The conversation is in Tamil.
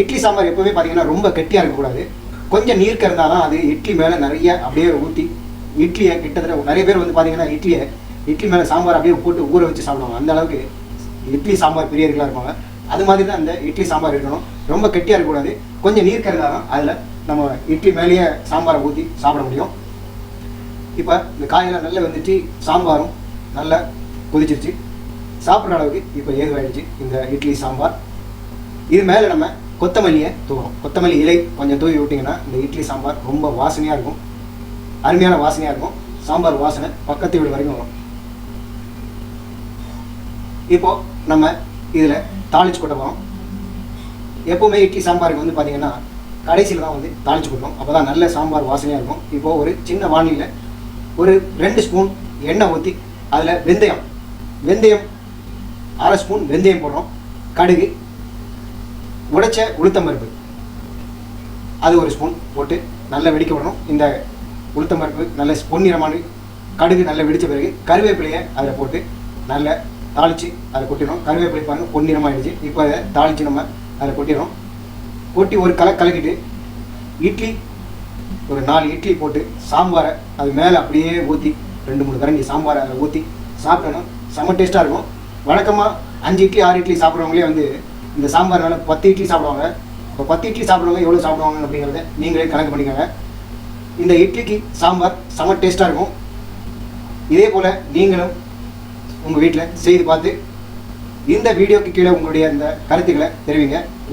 இட்லி சாம்பார் எப்போவுமே பார்த்தீங்கன்னா ரொம்ப கெட்டியாக இருக்கக்கூடாது. கொஞ்சம் நீர்க்க இருந்தால் தான் அது இட்லி மேலே நிறைய அப்படியே ஊற்றி இட்லியை கிட்டத்தட்ட நிறைய பேர் வந்து பார்த்தீங்கன்னா இட்லி மேலே சாம்பார் அப்படியே போட்டு ஊற வச்சு சாப்பிடுவாங்க. அந்த அளவுக்கு இட்லி சாம்பார் பிரியர்களாக இருப்பாங்க. அது மாதிரி தான் இந்த இட்லி சாம்பார் இருக்கணும். ரொம்ப கெட்டியாக இருக்கக்கூடாது. கொஞ்சம் நீர்க்க இருந்தால் தான் அதில் நம்ம இட்லி மேலேயே சாம்பாரை ஊற்றி சாப்பிட முடியும். இப்போ இந்த காயெல்லாம் நல்லா வந்துச்சு, சாம்பாரும் நல்லா கொதிச்சிருச்சு. சாப்பிட்ற அளவுக்கு இப்போ ஏதுவாயிடுச்சு இந்த இட்லி சாம்பார். இது மேலே நம்ம கொத்தமல்லியை தூவோம். கொத்தமல்லி இலை கொஞ்சம் தூவி விட்டிங்கன்னா இந்த இட்லி சாம்பார் ரொம்ப வாசனையாக இருக்கும், அருமையான வாசனையாக இருக்கும். சாம்பார் வாசனை பக்கத்து வீடு வரைக்கும் வரும். இப்போது நம்ம இதில் தாளிச்சு கொட்ட போகிறோம். எப்போவுமே இட்லி சாம்பாருக்கு வந்து பார்த்திங்கன்னா கடைசியில் தான் வந்து தாளிச்சு கொட்டணும். அப்போ தான் நல்ல சாம்பார் வாசனையாக இருக்கும். இப்போது ஒரு சின்ன வானிலையில் ஒரு 2 ஸ்பூன் எண்ணெய் ஊற்றி அதில் வெந்தயம் 1/2 ஸ்பூன் வெந்தயம் போடுறோம். கடுகு, உடைச்ச உளுத்தம்பருப்பு அது 1 ஸ்பூன் போட்டு நல்லா வெடிக்க விடணும். இந்த உளுத்தம்பருப்பு நல்ல பொன்னிறமான கடுகு நல்லா வெடித்த பிறகு கருவேப்பிலையை அதில் போட்டு நல்லா தாளித்து அதை கொட்டிடும். கருவேப்பிலை பாருங்கள் பொன்னிறமாகிடுச்சு. இப்போ அதை தாளித்து நம்ம அதில் கொட்டிடும். கொட்டி ஒரு கலக்கிட்டு இட்லி ஒரு 4 இட்லி போட்டு சாம்பாரை அது மேலே அப்படியே ஊற்றி 2-3 கரண்டி சாம்பாரை அதில் ஊற்றி சாப்பிடணும். செம்ம டேஸ்ட்டாக இருக்கும். வழக்கமாக 5 இட்லி 6 இட்லி சாப்பிட்றவங்களே வந்து இந்த சாம்பார்னால 10 இட்லி சாப்பிடுவாங்க. இப்போ 10 இட்லி சாப்பிட்றவங்க எவ்வளோ சாப்பிடுவாங்க அப்படிங்கிறத நீங்களே கணக்கு பண்ணிக்கோங்க. இந்த இட்லிக்கு சாம்பார் செம்ம டேஸ்ட்டாக இருக்கும். இதே போல் நீங்களும் உங்கள் வீட்டில் செய்து பார்த்து இந்த வீடியோக்கு கீழே உங்களுடைய அந்த கருத்துக்களை தெரிவிங்க.